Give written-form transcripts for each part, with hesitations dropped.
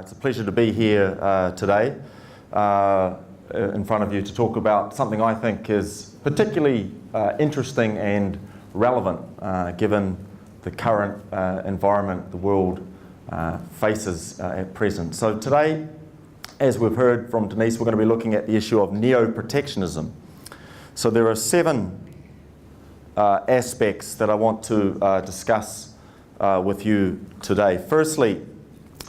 It's a pleasure to be here today in front of you to talk about something I think is particularly interesting and relevant given the current environment the world faces at present. So today, as we've heard from Denise, we're going to be looking at the issue of neo-protectionism. So there are 7 aspects that I want to discuss with you today. Firstly,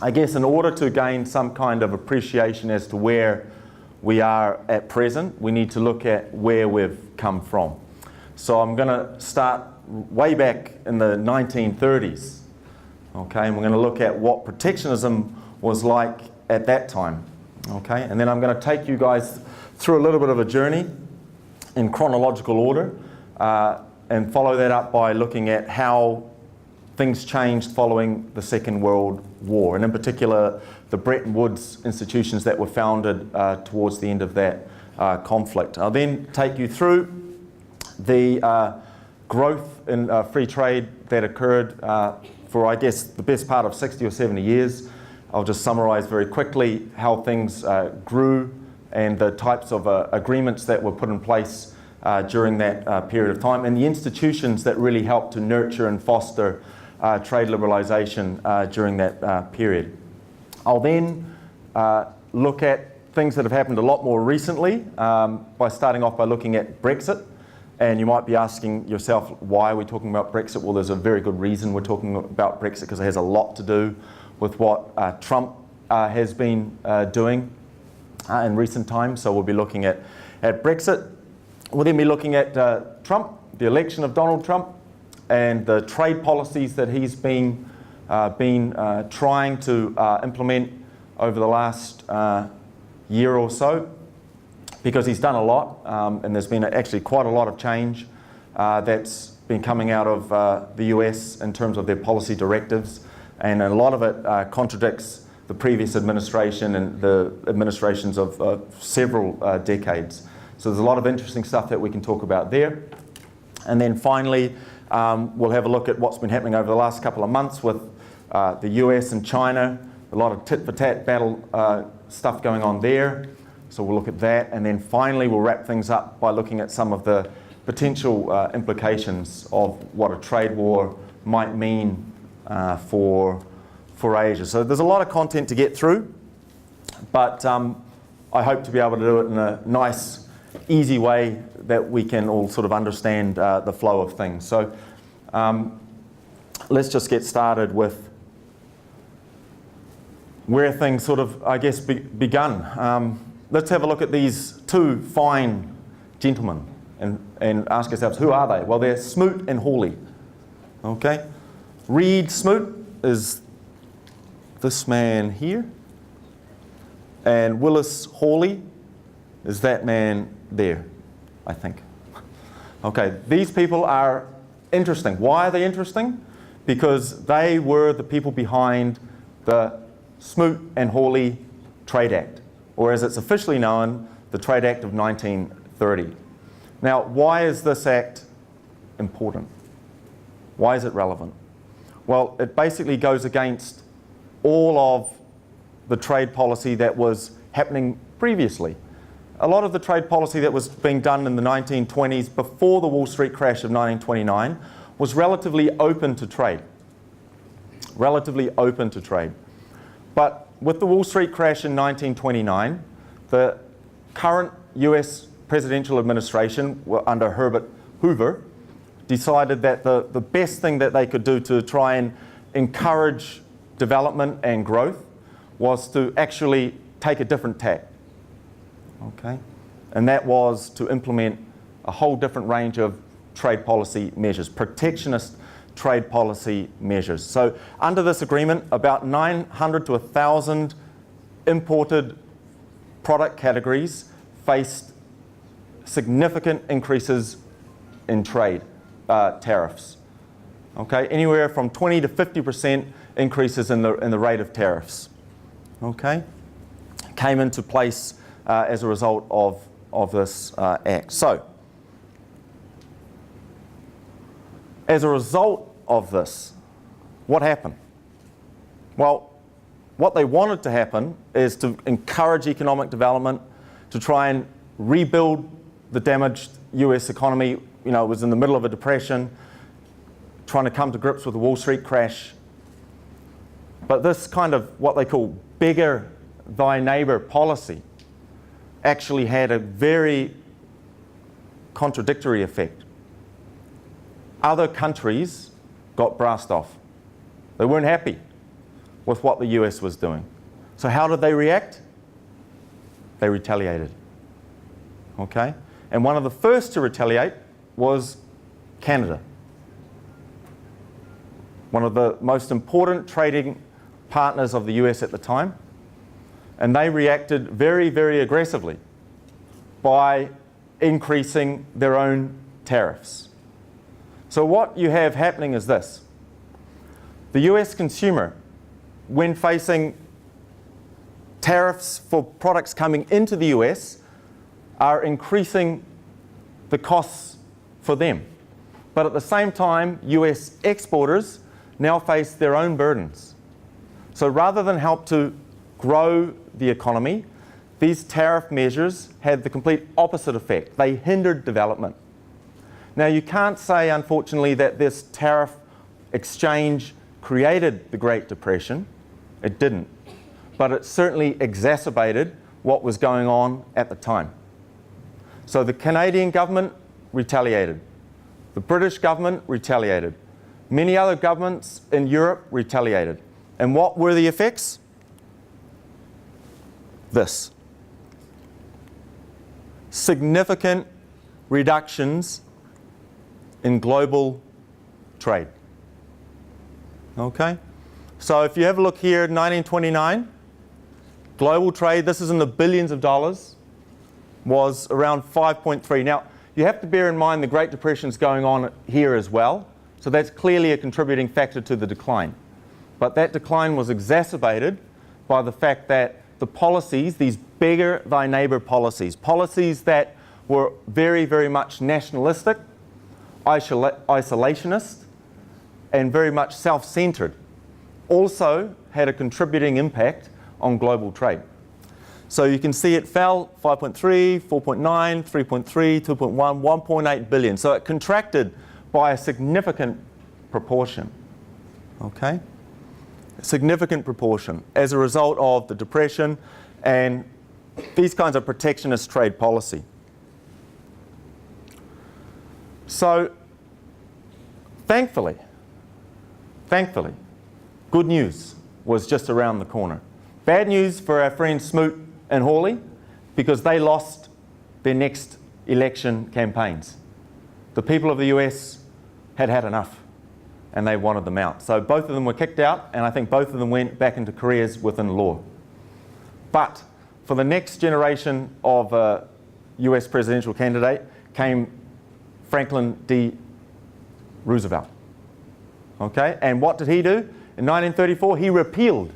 I guess in order to gain some kind of appreciation as to where we are at present, we need to look at where we've come from. So I'm going to start way back in the 1930s, okay, and we're going to look at what protectionism was like at that time, okay, and then I'm going to take you guys through a little bit of a journey in chronological order and follow that up by looking at how things changed following the Second World War, and in particular the Bretton Woods institutions that were founded towards the end of that conflict. I'll then take you through the growth in free trade that occurred for, I guess, the best part of 60 or 70 years. I'll just summarize very quickly how things grew and the types of agreements that were put in place during that period of time, and the institutions that really helped to nurture and foster trade liberalization during that period. I'll then look at things that have happened a lot more recently by starting off by looking at Brexit. And you might be asking yourself, why are we talking about Brexit? Well, there's a very good reason we're talking about Brexit, because it has a lot to do with what Trump has been doing in recent times. So we'll be looking at Brexit. We'll then be looking at Trump, the election of Donald Trump, and the trade policies that he's been trying to implement over the last year or so, because he's done a lot, and there's been actually quite a lot of change that's been coming out of the US in terms of their policy directives, and a lot of it contradicts the previous administration and the administrations of several decades. So there's a lot of interesting stuff that we can talk about there. And then finally, we'll have a look at what's been happening over the last couple of months with the US and China, a lot of tit-for-tat battle stuff going on there. So we'll look at that. And then finally, we'll wrap things up by looking at some of the potential implications of what a trade war might mean for Asia. So there's a lot of content to get through, but I hope to be able to do it in a nice, easy way that we can all sort of understand the flow of things. So let's just get started with where things sort of, I guess, begun. Let's have a look at these 2 fine gentlemen and ask ourselves, who are they? Well, they're Smoot and Hawley. Okay? Reed Smoot is this man here, and Willis Hawley is that man there, I think. Okay, these people are interesting. Why are they interesting? Because they were the people behind the Smoot and Hawley Trade Act, or as it's officially known, the Trade Act of 1930. Now, why is this act important? Why is it relevant? Well, it basically goes against all of the trade policy that was happening previously. A lot of the trade policy that was being done in the 1920s before the Wall Street crash of 1929 was relatively open to trade. Relatively open to trade. But with the Wall Street crash in 1929, the current US presidential administration under Herbert Hoover decided that the best thing that they could do to try and encourage development and growth was to actually take a different tack. Okay? And that was to implement a whole different range of trade policy measures, protectionist trade policy measures. So under this agreement, about 900 to 1,000 imported product categories faced significant increases in trade tariffs. Okay, anywhere from 20 to 50% increases in the rate of tariffs. Okay, came into place as a result of this act. So, as a result of this, what happened? Well, what they wanted to happen is to encourage economic development, to try and rebuild the damaged US economy. You know, it was in the middle of a depression, trying to come to grips with the Wall Street crash. But this kind of what they call bigger thy neighbor policy actually had a very contradictory effect. Other countries got brassed off. They weren't happy with what the US was doing. So how did they react? They retaliated. Okay? And one of the first to retaliate was Canada. One of the most important trading partners of the US at the time. And they reacted very, very aggressively by increasing their own tariffs. So what you have happening is this. The US consumer, when facing tariffs for products coming into the US, are increasing the costs for them. But at the same time, US exporters now face their own burdens. So rather than help to grow the economy, these tariff measures had the complete opposite effect. They hindered development. Now you can't say, unfortunately, that this tariff exchange created the Great Depression. It didn't. But it certainly exacerbated what was going on at the time. So the Canadian government retaliated. The British government retaliated. Many other governments in Europe retaliated. And what were the effects? This. Significant reductions in global trade. Okay? So if you have a look here, 1929, global trade, this is in the billions of dollars, was around 5.3. Now, you have to bear in mind the Great Depression is going on here as well, so that's clearly a contributing factor to the decline. But that decline was exacerbated by the fact that the policies, these bigger thy neighbor policies, policies that were very, very much nationalistic, isolationist, and very much self-centered, also had a contributing impact on global trade. So you can see it fell 5.3, 4.9, 3.3, 2.1, 1.8 billion. So it contracted by a significant proportion. Okay? A significant proportion as a result of the Depression and these kinds of protectionist trade policy. So thankfully, good news was just around the corner. Bad news for our friends Smoot and Hawley, because they lost their next election campaigns. The people of the US had had enough and they wanted them out. So both of them were kicked out, and I think both of them went back into careers within law. But for the next generation of US presidential candidate came Franklin D. Roosevelt. Okay, and what did he do? In 1934, he repealed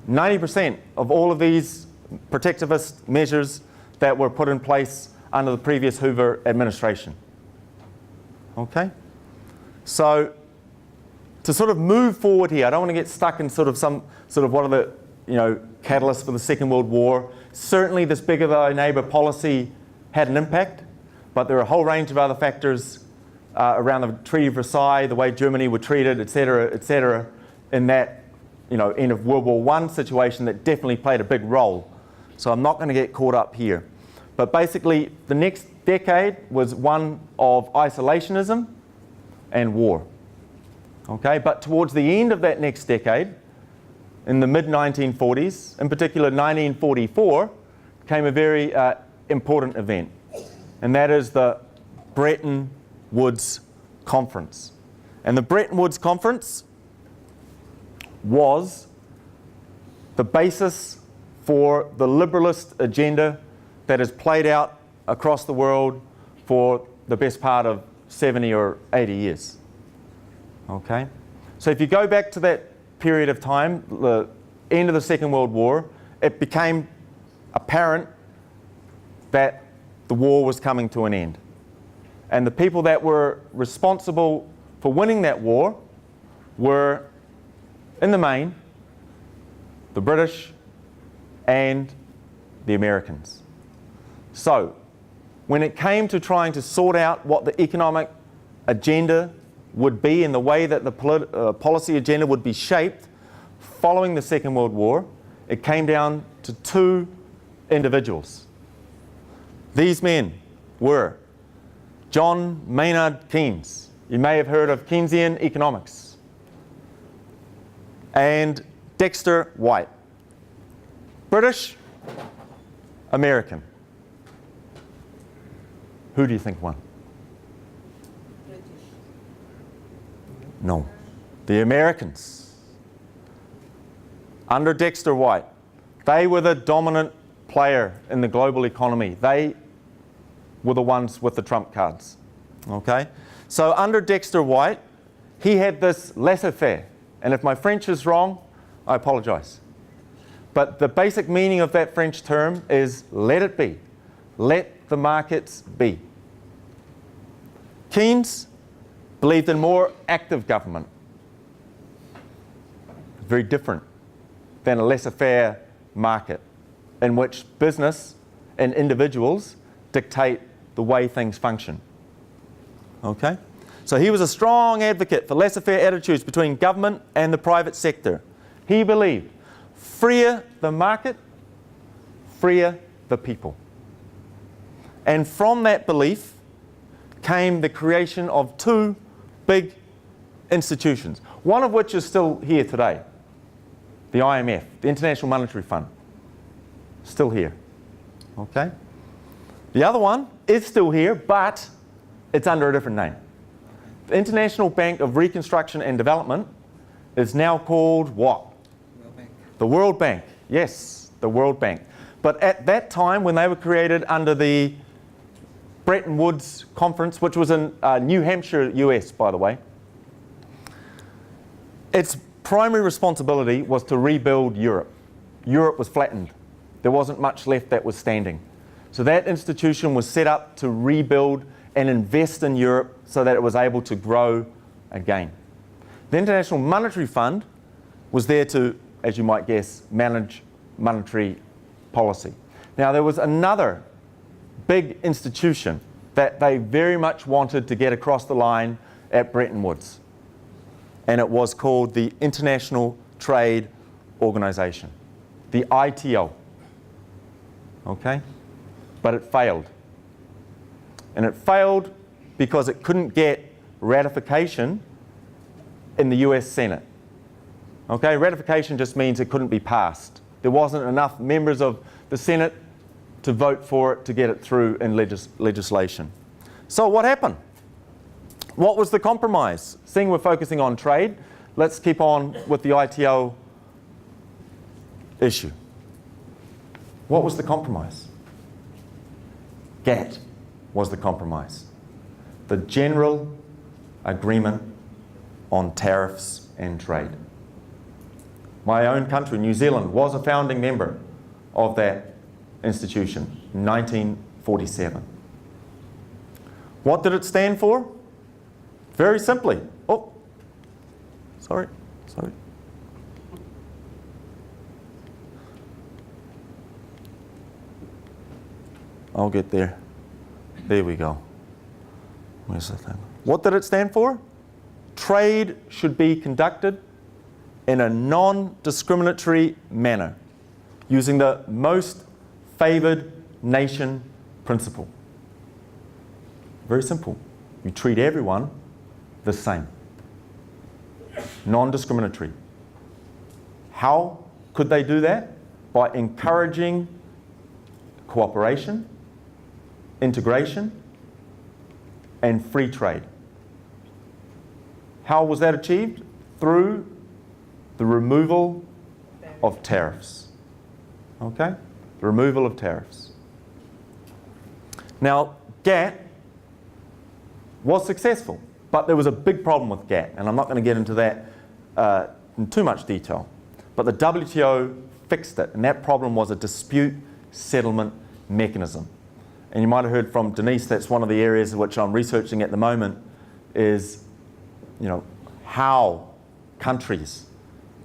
90% of all of these protectivist measures that were put in place under the previous Hoover administration. Okay? So, to sort of move forward here, I don't want to get stuck in sort of what are the catalysts for the Second World War. Certainly this bigger thy neighbor policy had an impact, but there are a whole range of other factors around the Treaty of Versailles, the way Germany were treated, etc., in that end of World War I situation that definitely played a big role. So I'm not going to get caught up here. But basically, the next decade was one of isolationism and war. Okay, but towards the end of that next decade, in the mid-1940s, in particular 1944, came a very important event, and that is the Bretton Woods Conference. And the Bretton Woods Conference was the basis for the liberalist agenda that has played out across the world for the best part of 70 or 80 years. Okay? So if you go back to that period of time, the end of the Second World War, it became apparent that the war was coming to an end. And the people that were responsible for winning that war were, in the main, the British, and the Americans. So, when it came to trying to sort out what the economic agenda would be and the way that the policy agenda would be shaped following the Second World War, it came down to two individuals. These men were John Maynard Keynes. You may have heard of Keynesian economics. And Dexter White. British, American. Who do you think won? British. No. The Americans. Under Dexter White, they were the dominant player in the global economy. They were the ones with the trump cards. Okay? So under Dexter White, he had this laissez-faire. And if my French is wrong, I apologize. But the basic meaning of that French term is let it be. Let the markets be. Keynes believed in more active government. Very different than a laissez-faire market in which business and individuals dictate the way things function. Okay? So he was a strong advocate for laissez-faire attitudes between government and the private sector. He believed, freer the market, freer the people. And from that belief came the creation of two big institutions, one of which is still here today, the IMF, the International Monetary Fund, still here. Okay? The other one is still here, but it's under a different name. The International Bank of Reconstruction and Development is now called what? World Bank. The World Bank. Yes, the World Bank. But at that time, when they were created under the Bretton Woods Conference, which was in New Hampshire, US, by the way, its primary responsibility was to rebuild Europe. Europe was flattened. There wasn't much left that was standing. So that institution was set up to rebuild and invest in Europe so that it was able to grow again. The International Monetary Fund was there to, as you might guess, manage monetary policy. Now there was another big institution that they very much wanted to get across the line at Bretton Woods, and it was called the International Trade Organization, the ITO. Okay? But it failed. And it failed because it couldn't get ratification in the US Senate. Okay? Ratification just means it couldn't be passed. There wasn't enough members of the Senate to vote for it to get it through in legislation. So what happened? What was the compromise? Seeing we're focusing on trade, let's keep on with the ITO issue. What was the compromise? GATT was the compromise. The General Agreement on Tariffs and Trade. My own country, New Zealand, was a founding member of that institution in 1947. What did it stand for? Very simply. Oh, sorry. I'll get there. There we go. Where's the thing? What did it stand for? Trade should be conducted in a non-discriminatory manner, using the most favored nation principle. Very simple. You treat everyone the same. Non-discriminatory. How could they do that? By encouraging cooperation, integration, and free trade. How was that achieved? Through the removal of tariffs. Okay? The removal of tariffs. Now, GATT was successful, but there was a big problem with GATT, and I'm not going to get into that in too much detail. But the WTO fixed it, and that problem was a dispute settlement mechanism. And you might have heard from Denise, that's one of the areas which I'm researching at the moment, is how countries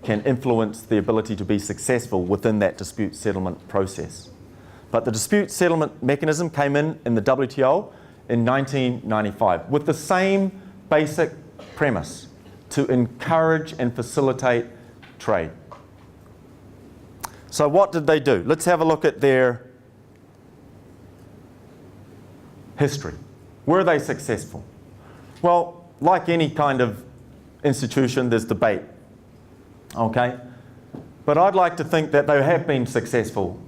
can influence the ability to be successful within that dispute settlement process. But the dispute settlement mechanism came in the WTO in 1995 with the same basic premise: to encourage and facilitate trade. So what did they do? Let's have a look at their history. Were they successful? Well, like any kind of institution, there's debate. Okay? But I'd like to think that they have been successful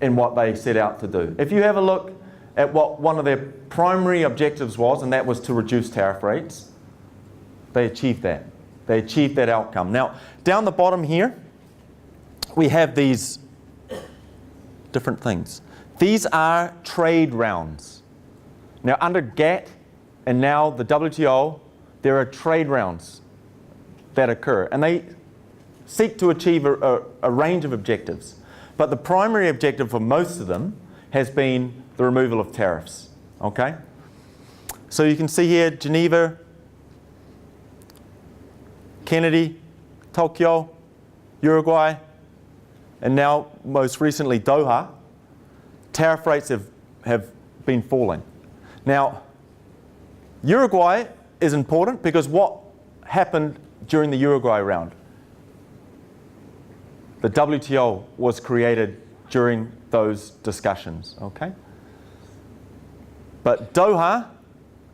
in what they set out to do. If you have a look at what one of their primary objectives was, and that was to reduce tariff rates, they achieved that. They achieved that outcome. Now, down the bottom here, we have these different things. These are trade rounds. Now, under GATT and now the WTO, there are trade rounds that occur, and they seek to achieve a range of objectives. But the primary objective for most of them has been the removal of tariffs. Okay? So you can see here Geneva, Kennedy, Tokyo, Uruguay, and now most recently Doha. Tariff rates have been falling. Now, Uruguay is important because what happened during the Uruguay round? The WTO was created during those discussions, okay? But Doha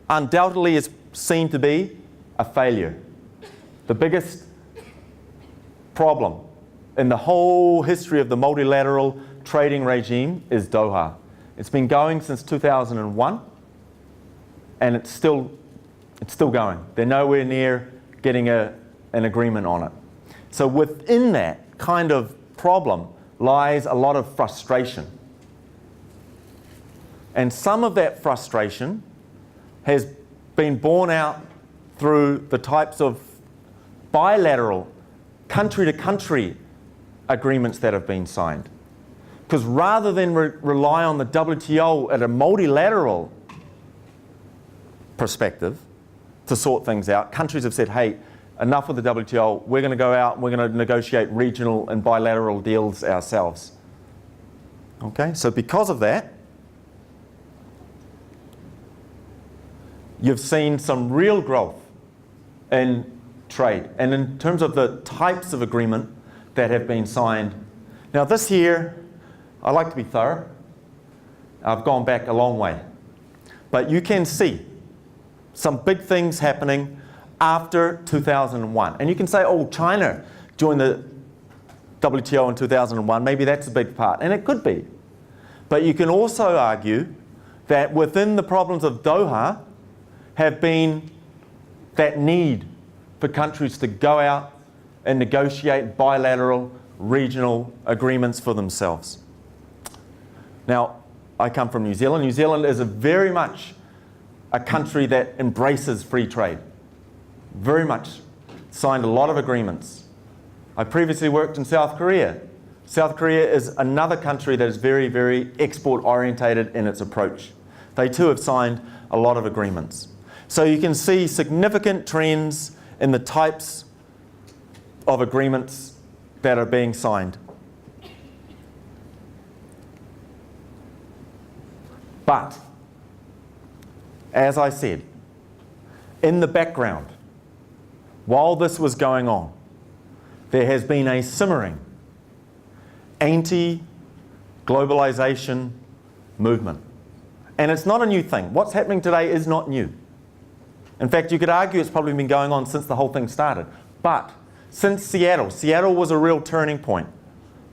undoubtedly is seen to be a failure. The biggest problem in the whole history of the multilateral trading regime is Doha. It's been going since 2001, and it's still going. They're nowhere near getting an agreement on it. So within that kind of problem lies a lot of frustration. And some of that frustration has been borne out through the types of bilateral, country-to-country agreements that have been signed. Because rather than rely on the WTO at a multilateral perspective to sort things out, countries have said, hey, enough with the WTO, we're going to go out and we're going to negotiate regional and bilateral deals ourselves. Okay, so because of that, you've seen some real growth in trade and in terms of the types of agreement that have been signed. Now this here, I like to be thorough. I've gone back a long way. But you can see some big things happening after 2001. And you can say, oh, China joined the WTO in 2001, maybe that's a big part. And it could be. But you can also argue that within the problems of Doha have been that need for countries to go out and negotiate bilateral, regional agreements for themselves. Now, I come from New Zealand. New Zealand is very much a country that embraces free trade. Very much signed a lot of agreements. I previously worked in South Korea. South Korea is another country that is very, very export-orientated in its approach. They too have signed a lot of agreements. So you can see significant trends in the types of agreements that are being signed. But, as I said, in the background, while this was going on, there has been a simmering anti-globalization movement. And it's not a new thing. What's happening today is not new. In fact, you could argue it's probably been going on since the whole thing started. But since Seattle was a real turning point.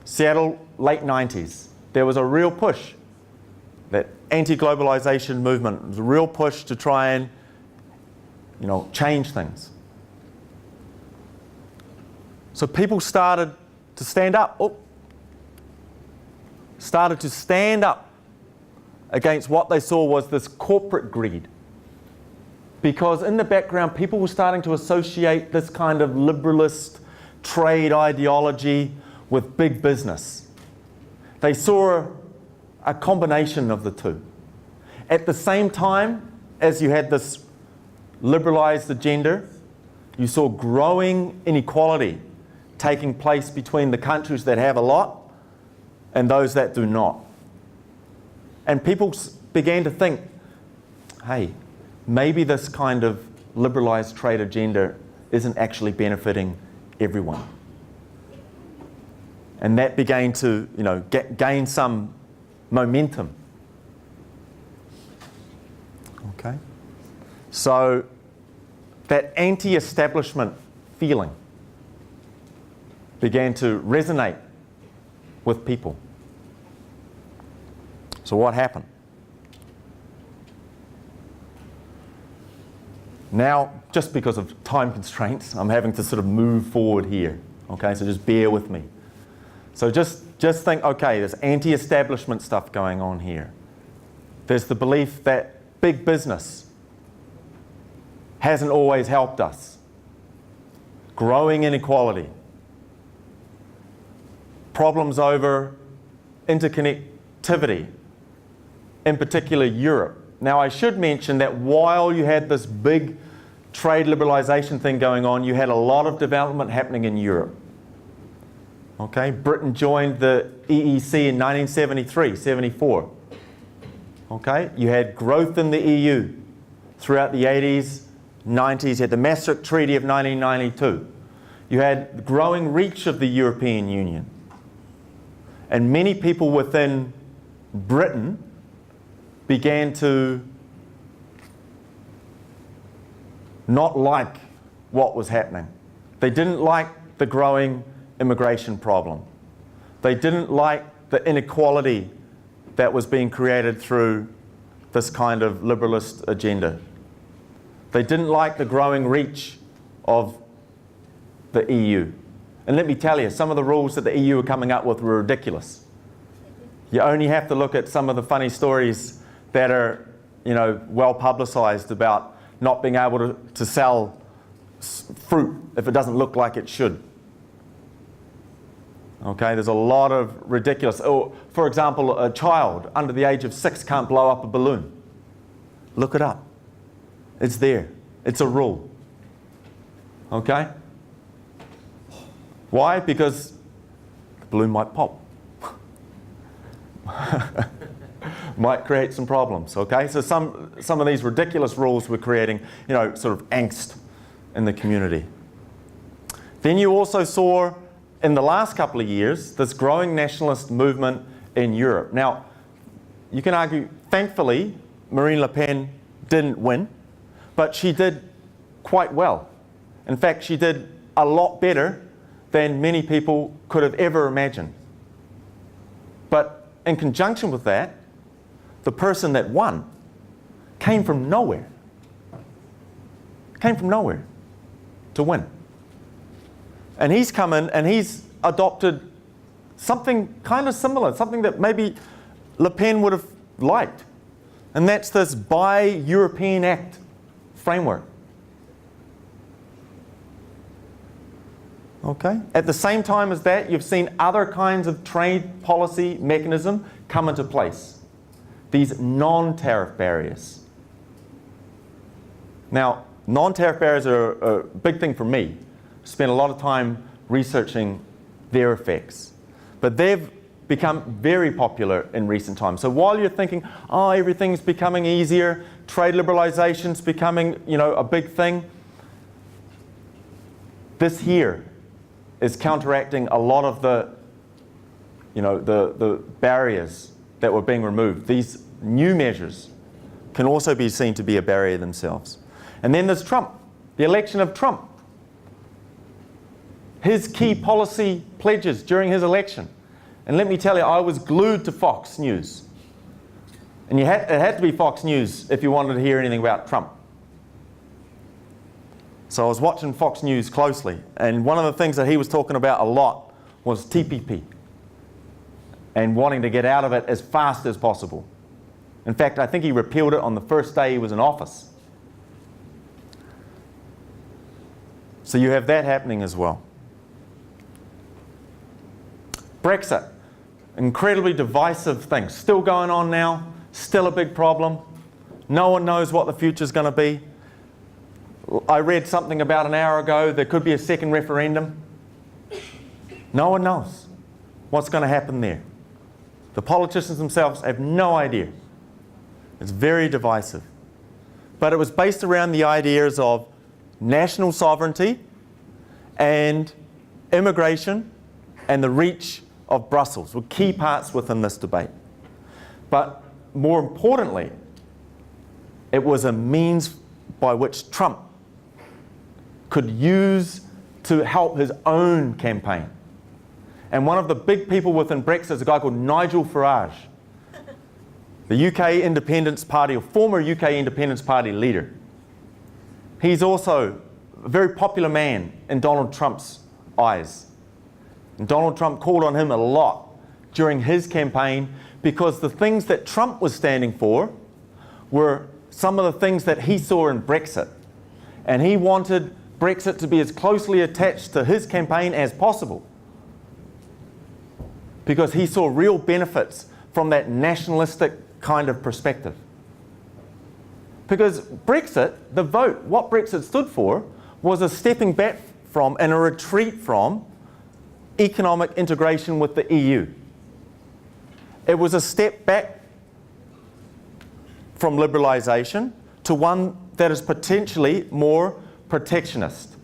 Seattle, late 90s, there was a real push. That anti-globalization movement was a real push to try and, change things. So people started to stand up. Started to stand up against what they saw was this corporate greed. Because in the background, people were starting to associate this kind of liberalist trade ideology with big business. They saw a combination of the two. At the same time as you had this liberalized agenda, you saw growing inequality taking place between the countries that have a lot and those that do not. And people began to think, hey, maybe this kind of liberalized trade agenda isn't actually benefiting everyone. And that began to, gain some momentum. Okay? So that anti-establishment feeling began to resonate with people. So what happened? Now, just because of time constraints, I'm having to sort of move forward here. Okay, so just bear with me. So just think, okay, there's anti-establishment stuff going on here. There's the belief that big business hasn't always helped us. Growing inequality. Problems over interconnectivity, in particular Europe. Now, I should mention that while you had this big trade liberalization thing going on, you had a lot of development happening in Europe. Okay, Britain joined the EEC in 1973-74. Okay, you had growth in the EU throughout the 80s, 90s. You had the Maastricht Treaty of 1992. You had the growing reach of the European Union. And many people within Britain began to not like what was happening. They didn't like the growing immigration problem. They didn't like the inequality that was being created through this kind of liberalist agenda. They didn't like the growing reach of the EU. And let me tell you, some of the rules that the EU were coming up with were ridiculous. You only have to look at some of the funny stories that are, well publicized about not being able to sell fruit if it doesn't look like it should. Okay, there's a lot of ridiculous. Or, for example, a child under the age of 6 can't blow up a balloon. Look it up. It's there. It's a rule. Okay? Why? Because the balloon might pop. Might create some problems, okay? So some of these ridiculous rules were creating, sort of angst in the community. Then you also saw, in the last couple of years, this growing nationalist movement in Europe. Now, you can argue, thankfully, Marine Le Pen didn't win, but she did quite well. In fact, she did a lot better than many people could have ever imagined. But in conjunction with that, the person that won came from nowhere. Came from nowhere to win. And he's come in and he's adopted something kind of similar, something that maybe Le Pen would have liked. And that's this Buy European Act framework. Okay? At the same time as that, you've seen other kinds of trade policy mechanism come into place. These non-tariff barriers. Now, non-tariff barriers are a big thing for me. I spent a lot of time researching their effects. But they've become very popular in recent times. So while you're thinking, oh, everything's becoming easier, trade liberalization's becoming, a big thing, this here is counteracting a lot of the barriers that were being removed. These new measures can also be seen to be a barrier themselves. And then there's Trump, the election of Trump. His key policy pledges during his election. And let me tell you, I was glued to Fox News. And it had to be Fox News if you wanted to hear anything about Trump. So I was watching Fox News closely, and one of the things that he was talking about a lot was TPP and wanting to get out of it as fast as possible. In fact, I think he repealed it on the first day he was in office. So you have that happening as well. Brexit, incredibly divisive thing, still going on now, still a big problem. No one knows what the future's going to be. I read something about an hour ago, there could be a second referendum. No one knows what's going to happen there. The politicians themselves have no idea. It's very divisive. But it was based around the ideas of national sovereignty and immigration and the reach of Brussels were key parts within this debate. But more importantly, it was a means by which Trump could use to help his own campaign. And one of the big people within Brexit is a guy called Nigel Farage, the UK Independence Party, or former UK Independence Party leader. He's also a very popular man in Donald Trump's eyes. And Donald Trump called on him a lot during his campaign because the things that Trump was standing for were some of the things that he saw in Brexit. And he wanted Brexit to be as closely attached to his campaign as possible, because he saw real benefits from that nationalistic kind of perspective. Because Brexit, the vote, what Brexit stood for was a stepping back from and a retreat from economic integration with the EU. It was a step back from liberalisation to one that is potentially more protectionist.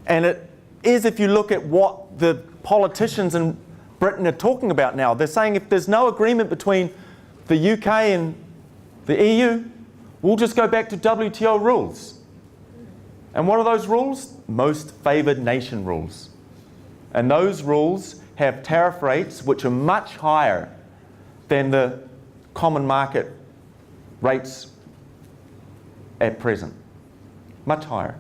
And it is, if you look at what the politicians in Britain are talking about now, they're saying if there's no agreement between the UK and the EU, we'll just go back to WTO rules. And what are those rules? Most favoured nation rules. And those rules have tariff rates which are much higher than the common market rates at present. Much higher.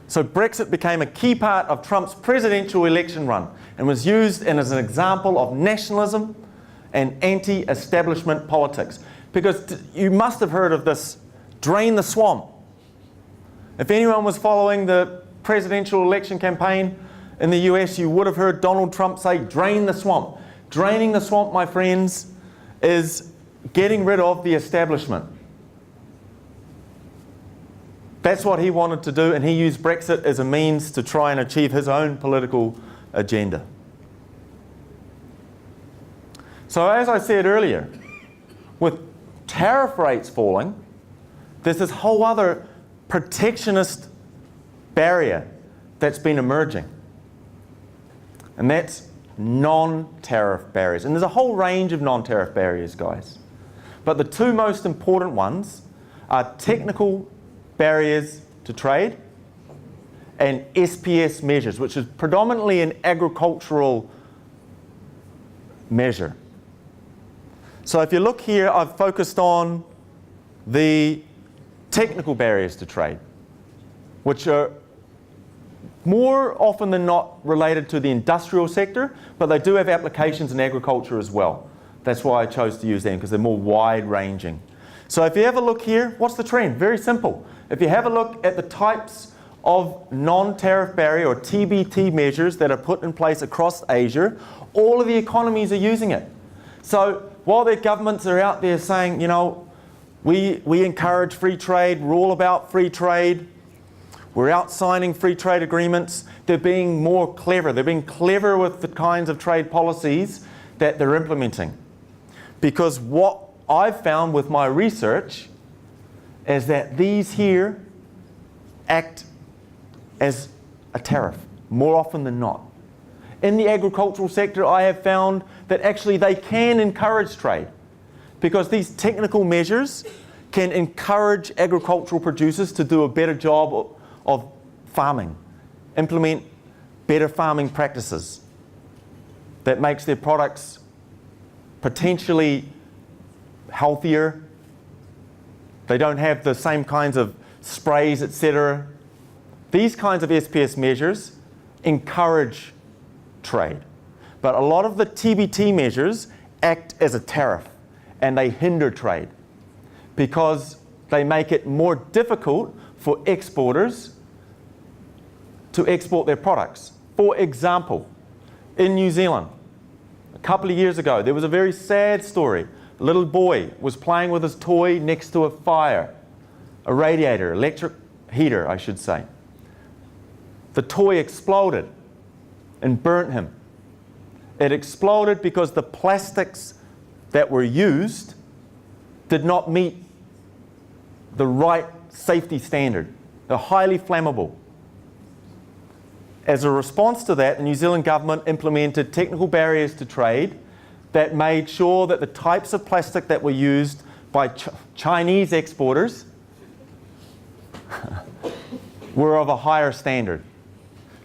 So Brexit became a key part of Trump's presidential election run and was used as an example of nationalism and anti-establishment politics. Because you must have heard of this, drain the swamp. If anyone was following the presidential election campaign in the US, you would have heard Donald Trump say, drain the swamp. Draining the swamp, my friends, is getting rid of the establishment. That's what he wanted to do, and he used Brexit as a means to try and achieve his own political agenda. So as I said earlier, with tariff rates falling, there's this whole other protectionist barrier that's been emerging. And that's non-tariff barriers. And there's a whole range of non-tariff barriers, guys. But the two most important ones are technical barriers to trade and SPS measures, which is predominantly an agricultural measure. So if you look here, I've focused on the technical barriers to trade, which are more often than not related to the industrial sector, but they do have applications in agriculture as well. That's why I chose to use them, because they're more wide-ranging. So if you have a look here, what's the trend? Very simple. If you have a look at the types of non-tariff barrier or TBT measures that are put in place across Asia, all of the economies are using it. So while their governments are out there saying, you know, we encourage free trade, we're all about free trade, we're out signing free trade agreements, they're being more clever. They're being clever with the kinds of trade policies that they're implementing. Because what I've found with my research is that these here act as a tariff, more often than not. In the agricultural sector, I have found that actually they can encourage trade, because these technical measures can encourage agricultural producers to do a better job of farming, implement better farming practices that makes their products potentially healthier. They don't have the same kinds of sprays, etc. These kinds of SPS measures encourage trade. But a lot of the TBT measures act as a tariff, and they hinder trade because they make it more difficult for exporters to export their products. For example, in New Zealand, a couple of years ago, there was a very sad story. A little boy was playing with his toy next to a fire, a radiator, electric heater, I should say. the toy exploded and burnt him. It exploded because the plastics that were used did not meet the right safety standard. They're highly flammable. As a response to that, the New Zealand government implemented technical barriers to trade that made sure that the types of plastic that were used by Chinese exporters were of a higher standard.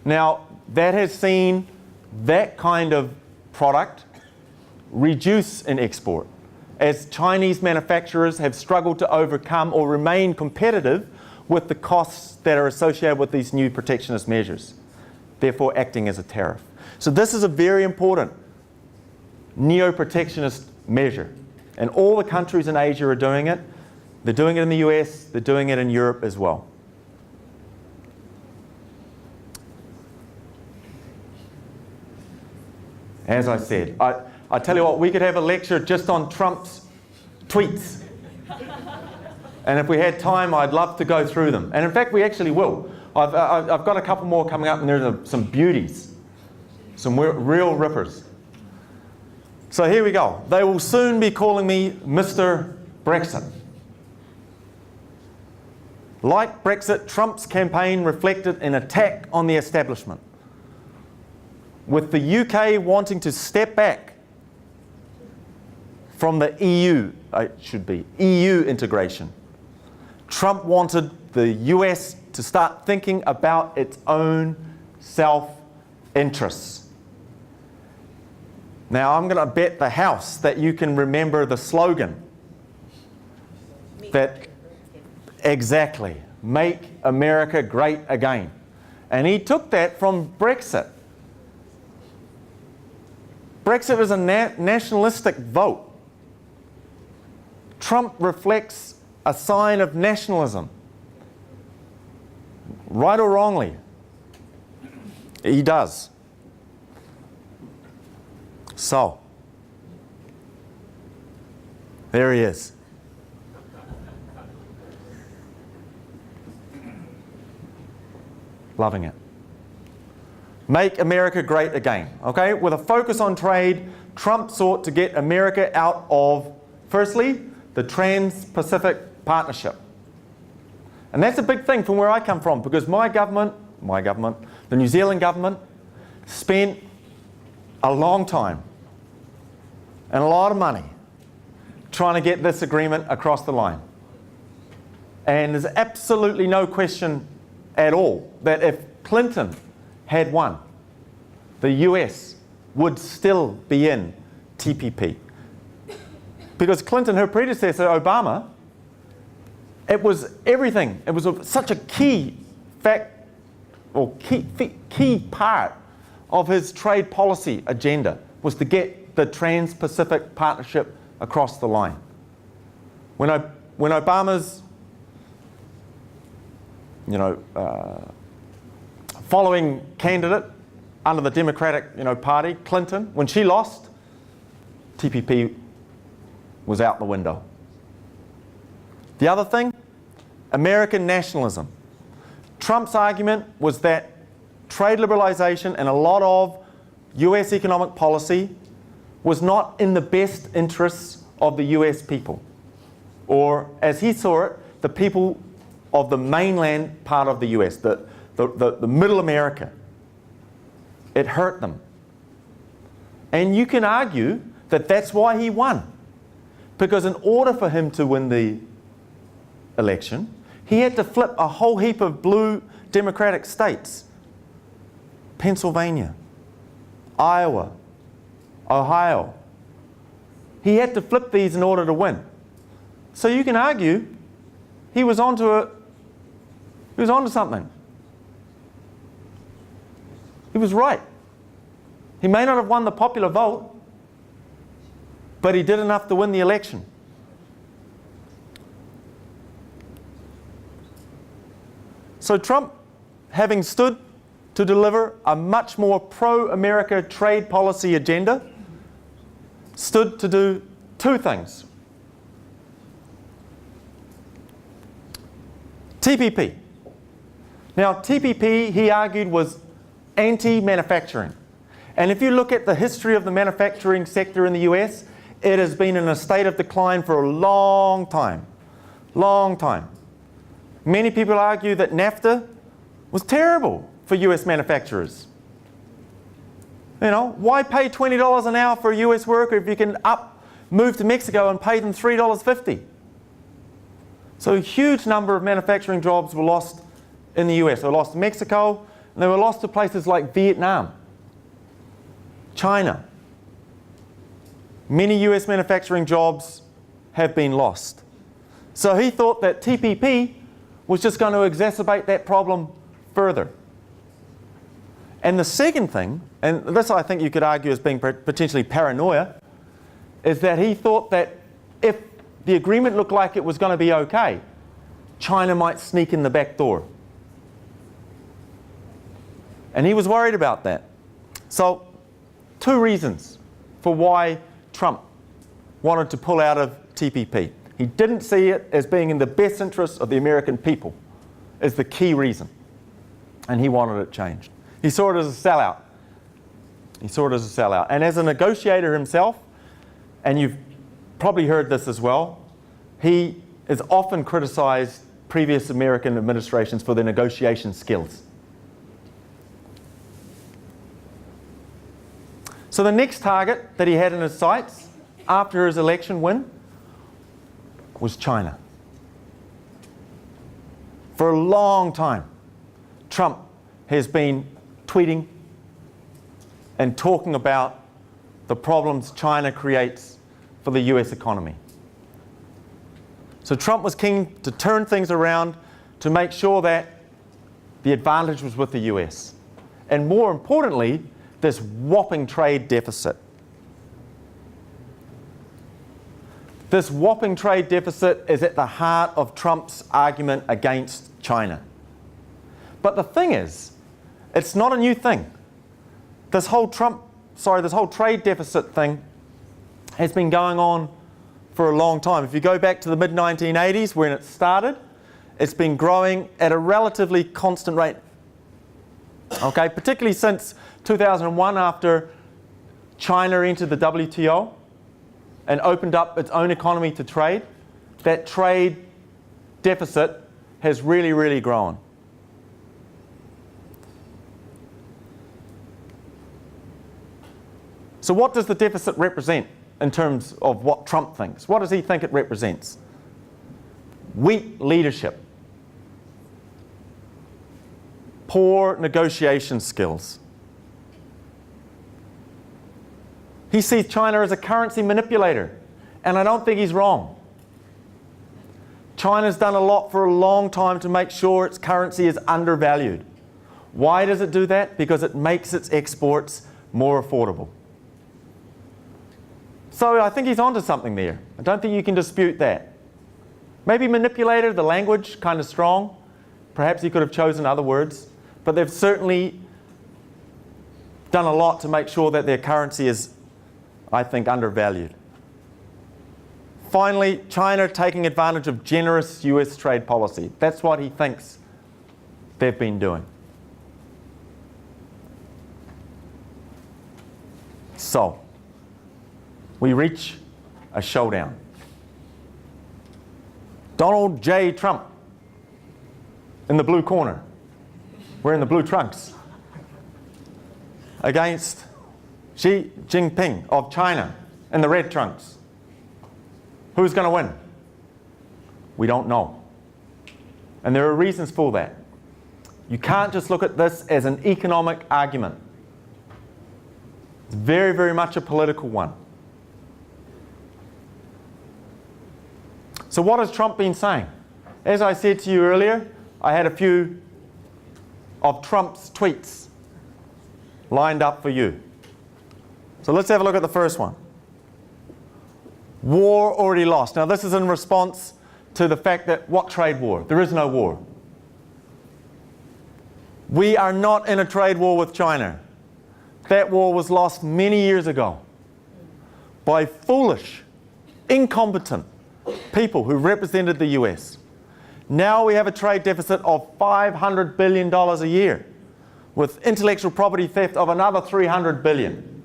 Now, that has seen that kind of product reduce in export as Chinese manufacturers have struggled to overcome or remain competitive with the costs that are associated with these new protectionist measures, therefore acting as a tariff. So this is a very important neo-protectionist measure. And all the countries in Asia are doing it. They're doing it in the US, they're doing it in Europe as well. As I said, I tell you what, we could have a lecture just on Trump's tweets. And if we had time, I'd love to go through them. And in fact, we actually will. I've got a couple more coming up, and there's some beauties, some real rippers. So here we go. They will soon be calling me Mr. Brexit. Like Brexit, Trump's campaign reflected an attack on the establishment, with the UK wanting to step back from the EU integration. Trump wanted the US to start thinking about its own self-interests. Now, I'm going to bet the house that you can remember the slogan. Exactly, make America great again. And he took that from Brexit. Brexit is a nationalistic vote. Trump reflects a sign of nationalism. Right or wrongly, he does. So, there he is. Loving it. Make America great again. Okay? With a focus on trade, Trump sought to get America out of, firstly, the Trans-Pacific Partnership. And that's a big thing from where I come from, because my government, the New Zealand government, spent a long time and a lot of money trying to get this agreement across the line. And there's absolutely no question at all that if Clinton had won, the US would still be in TPP. Because Clinton, her predecessor, Obama, it was everything. It was such a key fact, or key part of his trade policy agenda, was to get the Trans-Pacific Partnership across the line. When Obama's, following candidate under the Democratic, Party, Clinton, when she lost, TPP was out the window. The other thing, American nationalism. Trump's argument was that trade liberalization and a lot of US economic policy was not in the best interests of the US people, or as he saw it, the people of the mainland part of the US, the middle America. It hurt them. And you can argue that that's why he won. Because in order for him to win the election, he had to flip a whole heap of blue Democratic states. Pennsylvania, Iowa, Ohio. He had to flip these in order to win. So you can argue he was onto something. He was right. He may not have won the popular vote, but he did enough to win the election. So Trump, having stood to deliver a much more pro-America trade policy agenda, stood to do two things. TPP. Now, TPP, he argued, was anti-manufacturing. And if you look at the history of the manufacturing sector in the US, it has been in a state of decline for a long time. Long time. Many people argue that NAFTA was terrible for US manufacturers. You know, why pay $20 an hour for a US worker if you can move to Mexico and pay them $3.50? So a huge number of manufacturing jobs were lost in the US. They were lost to Mexico, and they were lost to places like Vietnam, China. Many US manufacturing jobs have been lost. So he thought that TPP was just going to exacerbate that problem further. And the second thing, and this I think you could argue as being potentially paranoia, is that he thought that if the agreement looked like it was going to be okay, China might sneak in the back door. And he was worried about that. So, two reasons for why Trump wanted to pull out of TPP. He didn't see it as being in the best interest of the American people, is the key reason. And he wanted it changed. He saw it as a sellout. He saw it as a sellout. And as a negotiator himself, and you've probably heard this as well, he has often criticized previous American administrations for their negotiation skills. So the next target that he had in his sights after his election win was China. For a long time, Trump has been tweeting and talking about the problems China creates for the US economy. So Trump was keen to turn things around to make sure that the advantage was with the US. And more importantly, this whopping trade deficit. This whopping trade deficit is at the heart of Trump's argument against China. But the thing is, it's not a new thing. This whole trade deficit thing has been going on for a long time. If you go back to the mid-1980s when it started, it's been growing at a relatively constant rate. Okay, particularly since 2001, after China entered the WTO and opened up its own economy to trade, that trade deficit has really, really grown. So what does the deficit represent in terms of what Trump thinks? What does he think it represents? Weak leadership. Poor negotiation skills. He sees China as a currency manipulator, and I don't think he's wrong. China's done a lot for a long time to make sure its currency is undervalued. Why does it do that? Because it makes its exports more affordable. So I think he's onto something there. I don't think you can dispute that. Maybe manipulator, the language, kind of strong. Perhaps he could have chosen other words. But they've certainly done a lot to make sure that their currency is, I think, undervalued. Finally, China taking advantage of generous US trade policy. That's what he thinks they've been doing. So, we reach a showdown. Donald J. Trump in the blue corner, wearing the blue trunks, against Xi Jinping of China in the red trunks. Who's going to win? We don't know. And there are reasons for that. You can't just look at this as an economic argument. It's very, very much a political one. So what has Trump been saying? As I said to you earlier, I had a few of Trump's tweets lined up for you. So let's have a look at the first one. War already lost. Now this is in response to the fact that what trade war? There is no war. We are not in a trade war with China. That war was lost many years ago by foolish, incompetent people who represented the US. Now we have a trade deficit of $500 billion a year, with intellectual property theft of another $300 billion.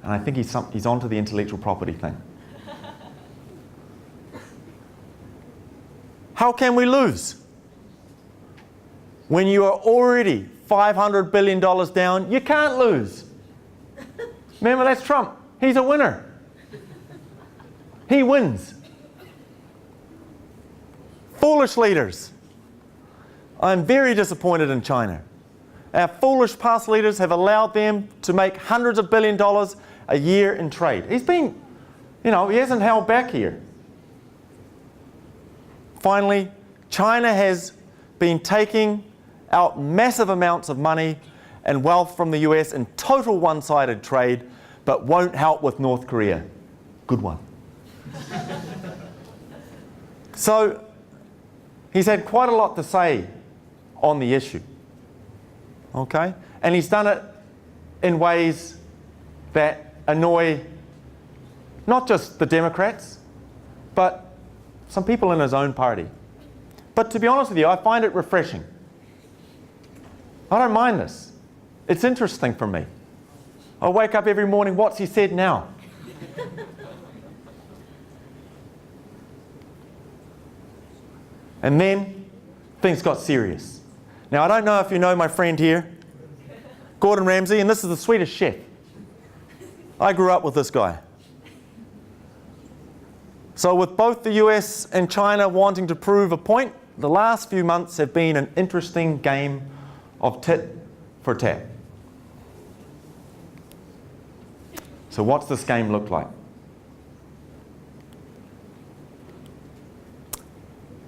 And I think he's onto the intellectual property thing. How can we lose? When you are already $500 billion down, you can't lose. Remember, that's Trump. He's a winner. He wins. Foolish leaders. I'm very disappointed in China. Our foolish past leaders have allowed them to make hundreds of billion dollars a year in trade. He's been, he hasn't held back here. Finally, China has been taking out massive amounts of money and wealth from the US in total one-sided trade, but won't help with North Korea. Good one. So, he's had quite a lot to say on the issue. Okay? And he's done it in ways that annoy not just the Democrats, but some people in his own party. But to be honest with you, I find it refreshing. I don't mind this. It's interesting for me. I wake up every morning, what's he said now? And then things got serious. Now, I don't know if you know my friend here, Gordon Ramsay, and this is the Swedish chef. I grew up with this guy. So with both the US and China wanting to prove a point, the last few months have been an interesting game of tit for tat. So what's this game look like?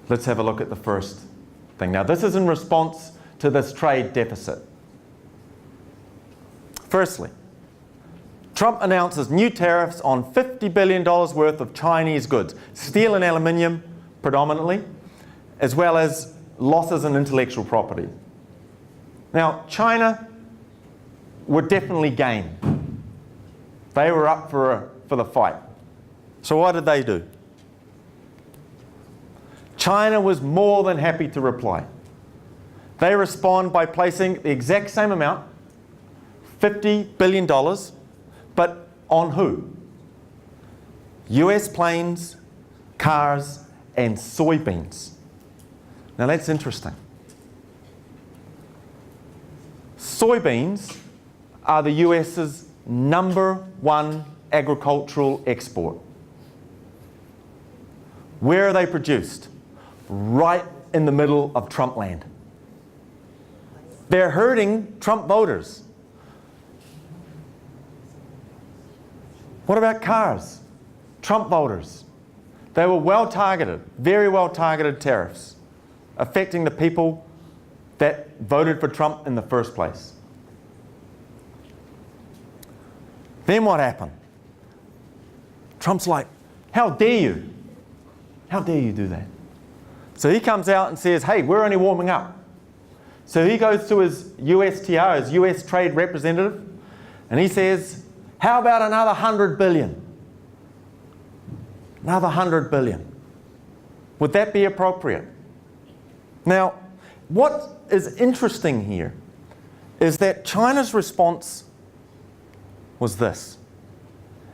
Let's have a look at the first thing. Now, this is in response to this trade deficit. Firstly, Trump announces new tariffs on $50 billion worth of Chinese goods, steel and aluminium predominantly, as well as losses in intellectual property. Now, China were definitely game. They were up for the fight. So what did they do? China was more than happy to reply. They respond by placing the exact same amount, $50 billion, but on who? US planes, cars, and soybeans. Now that's interesting. Soybeans are the US's #1 agricultural export. Where are they produced? Right in the middle of Trump land. They're hurting Trump voters. What about cars? Trump voters. They were well targeted, very well targeted tariffs, affecting the people that voted for Trump in the first place. Then what happened? Trump's like, how dare you? How dare you do that? So he comes out and says, hey, we're only warming up. So he goes to his USTR, his US trade representative, and he says, how about another 100 billion? Another 100 billion. Would that be appropriate? Now, what is interesting here is that China's response was this.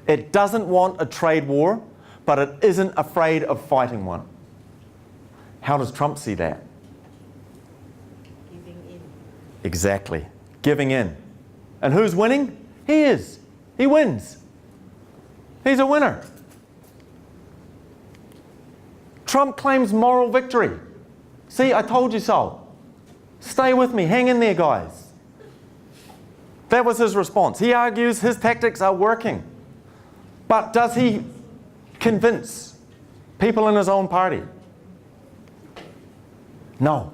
It doesn't want a trade war, but it isn't afraid of fighting one. How does Trump see that? Giving in. Exactly. Giving in. And who's winning? He is. He wins. He's a winner. Trump claims moral victory. See, I told you so. Stay with me. Hang in there, guys. That was his response. He argues his tactics are working. But does he convince people in his own party? No.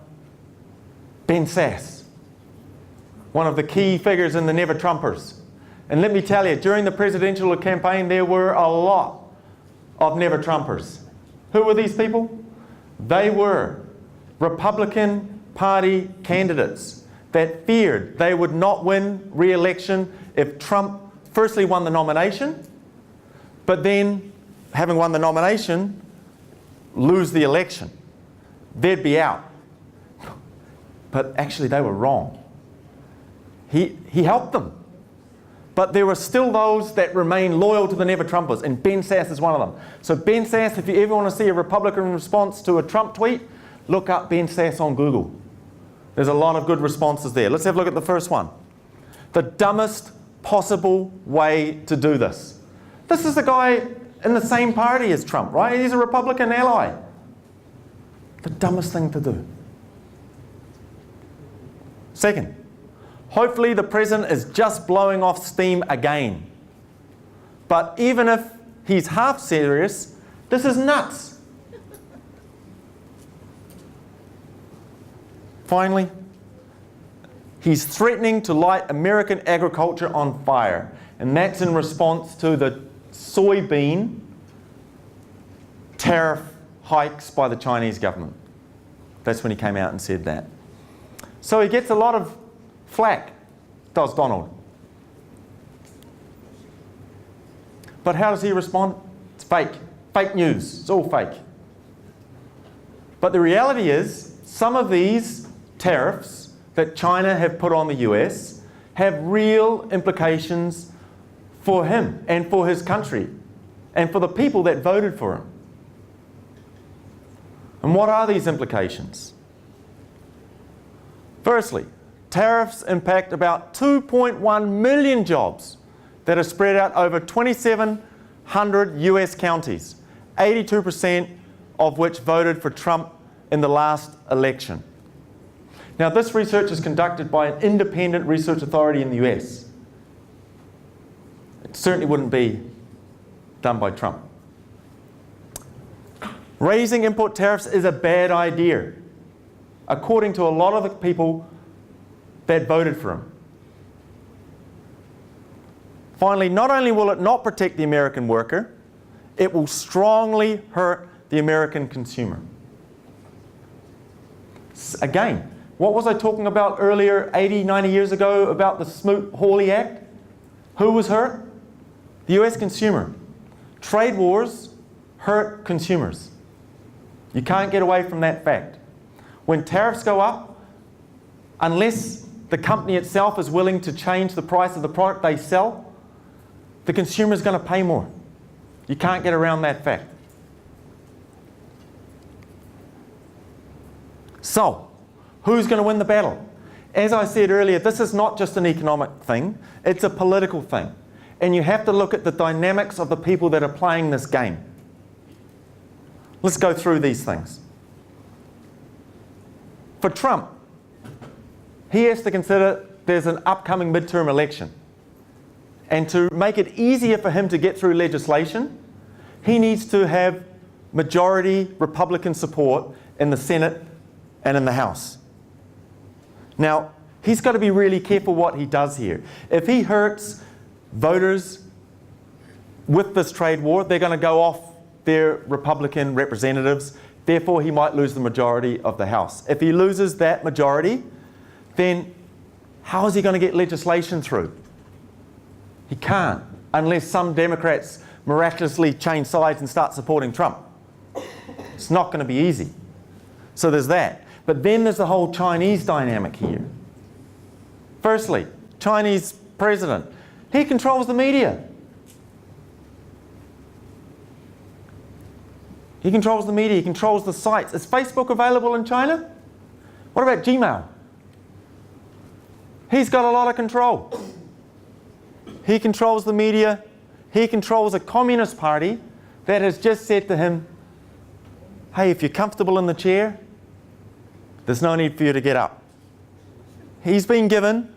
Ben Sasse, one of the key figures in the Never Trumpers. And let me tell you, during the presidential campaign, there were a lot of Never Trumpers. Who were these people? They were Republican Party candidates that feared they would not win re-election if Trump firstly won the nomination, but then, having won the nomination, lose the election. they'd be out. But actually they were wrong. He helped them. But there were still those that remain loyal to the never-Trumpers, and Ben Sasse is one of them. So Ben Sasse, if you ever want to see a Republican response to a Trump tweet, look up Ben Sasse on Google. There's a lot of good responses there. Let's have a look at the first one. The dumbest possible way to do this. This is the guy in the same party as Trump, right? He's a Republican ally. The dumbest thing to do. Second, hopefully the president is just blowing off steam again. But even if he's half serious, this is nuts. Finally, he's threatening to light American agriculture on fire. And that's in response to the soybean tariff hikes by the Chinese government. That's when he came out and said that. So he gets a lot of flack, does Donald. But how does he respond? It's fake. Fake news. It's all fake. But the reality is, some of these tariffs that China have put on the US have real implications for him and for his country and for the people that voted for him. And what are these implications? Firstly, tariffs impact about 2.1 million jobs that are spread out over 2,700 US counties, 82% of which voted for Trump in the last election. Now, this research is conducted by an independent research authority in the US. It certainly wouldn't be done by Trump. Raising import tariffs is a bad idea, according to a lot of the people that voted for him. Finally, not only will it not protect the American worker, it will strongly hurt the American consumer. Again, what was I talking about earlier, 80, 90 years ago, about the Smoot-Hawley Act? Who was hurt? The US consumer. Trade wars hurt consumers. You can't get away from that fact. When tariffs go up, unless the company itself is willing to change the price of the product they sell, the consumer is going to pay more. You can't get around that fact. So, who's going to win the battle? As I said earlier, this is not just an economic thing, it's a political thing. And you have to look at the dynamics of the people that are playing this game. Let's go through these things. For Trump, he has to consider there's an upcoming midterm election. And to make it easier for him to get through legislation, he needs to have majority Republican support in the Senate and in the House. Now, he's got to be really careful what he does here. If he hurts voters with this trade war, they're going to go off their Republican representatives. Therefore, he might lose the majority of the House. If he loses that majority, then how is he going to get legislation through? He can't, unless some Democrats miraculously change sides and start supporting Trump. It's not going to be easy. So there's that. But then there's the whole Chinese dynamic here. Firstly, Chinese president. He controls the media. He controls the media. He controls the sites. Is Facebook available in China? What about Gmail? He's got a lot of control. He controls the media. He controls a communist party that has just said to him, hey, if you're comfortable in the chair, there's no need for you to get up. He's been given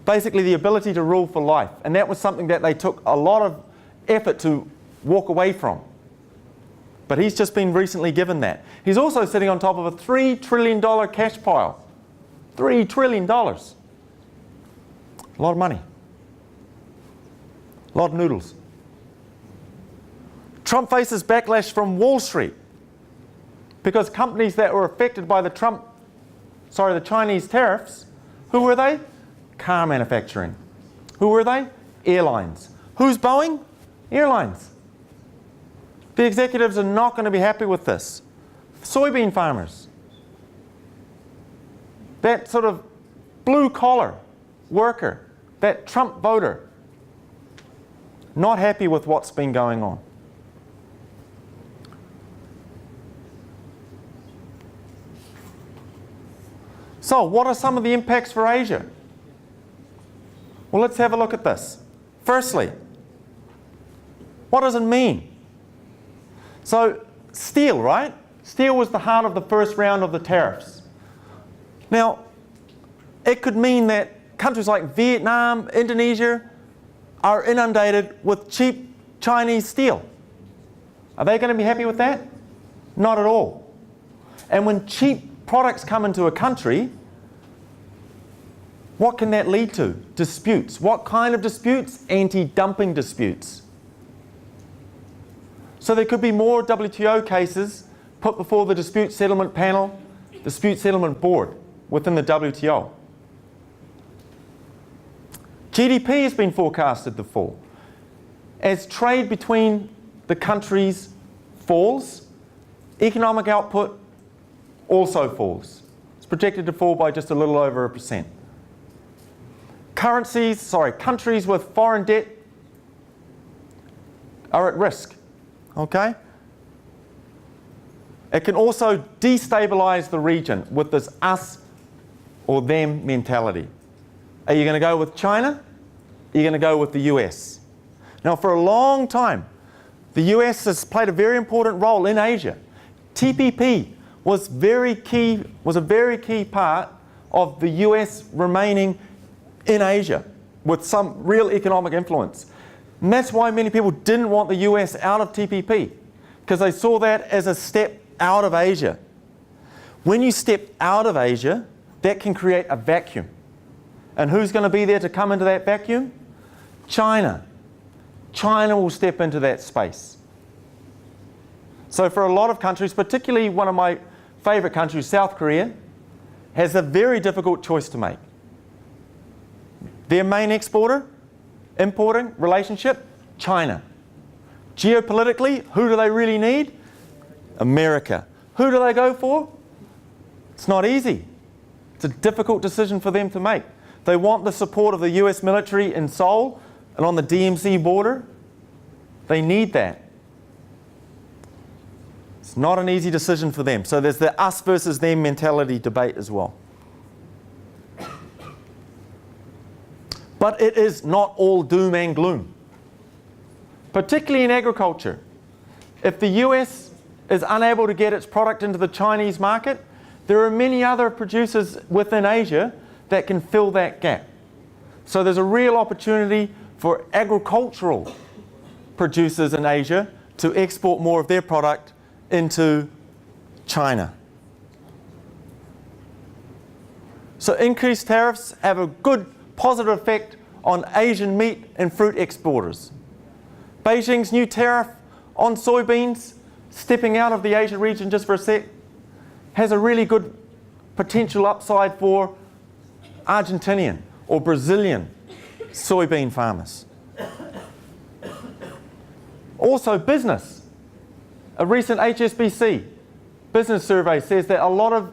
basically the ability to rule for life. And that was something that they took a lot of effort to walk away from. But he's just been recently given that. He's also sitting on top of a $3 trillion cash pile. $3 trillion. A lot of money. A lot of noodles. Trump faces backlash from Wall Street because companies that were affected by the Chinese tariffs, who were they? Car manufacturing. Who were they? Airlines. Who's Boeing? Airlines. The executives are not going to be happy with this. soybean farmers, that sort of blue-collar worker, that Trump voter, not happy with what's been going on. So, what are some of the impacts for Asia? Well, let's have a look at this. Firstly, what does it mean? So, steel, right? Steel was the heart of the first round of the tariffs. Now, it could mean that countries like Vietnam, Indonesia are inundated with cheap Chinese steel. Are they going to be happy with that? Not at all. And when cheap products come into a country, what can that lead to? Disputes. What kind of disputes? Anti-dumping disputes. So there could be more WTO cases put before the Dispute Settlement Panel, Dispute Settlement Board within the WTO. GDP has been forecasted to fall. As trade between the countries falls, economic output also falls. It's projected to fall by just a little over 1%. Countries with foreign debt are at risk. Okay? It can also destabilize the region with this us or them mentality. Are you going to go with China? Are you going to go with the US? Now, for a long time, the US has played a very important role in Asia. TPP was a very key part of the US remaining in Asia with some real economic influence. And that's why many people didn't want the US out of TPP, because they saw that as a step out of Asia. When you step out of Asia, that can create a vacuum. And who's going to be there to come into that vacuum? China. China will step into that space. So for a lot of countries, particularly one of my favorite countries, South Korea, has a very difficult choice to make. Their main importing relationship, China. Geopolitically, who do they really need? America. Who do they go for? It's not easy. It's a difficult decision for them to make. They want the support of the US military in Seoul and on the DMZ border. They need that. It's not an easy decision for them. So there's the us versus them mentality debate as well. But it is not all doom and gloom. Particularly in agriculture. If the US is unable to get its product into the Chinese market, there are many other producers within Asia that can fill that gap. So there's a real opportunity for agricultural producers in Asia to export more of their product into China. So increased tariffs have a good positive effect on Asian meat and fruit exporters. Beijing's new tariff on soybeans, stepping out of the Asia region just for a sec, has a really good potential upside for Argentinian or Brazilian soybean farmers. Also business. A recent HSBC business survey says that a lot of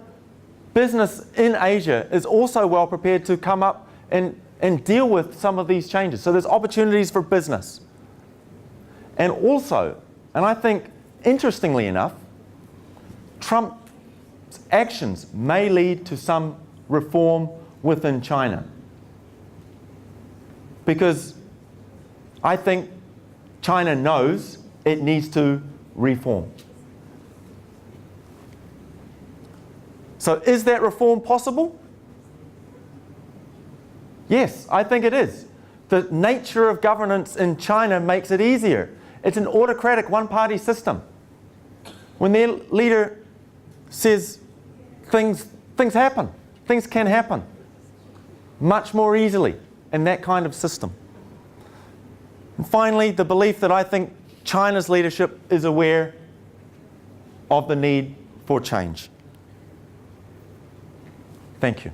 business in Asia is also well prepared to come up and deal with some of these changes. So there's opportunities for business. And also, and I think interestingly enough, Trump's actions may lead to some reform within China. Because I think China knows it needs to reform. So is that reform possible? Yes, I think it is. The nature of governance in China makes it easier. It's an autocratic one-party system. When their leader says things happen, things can happen much more easily in that kind of system. And finally, the belief that I think China's leadership is aware of the need for change. Thank you.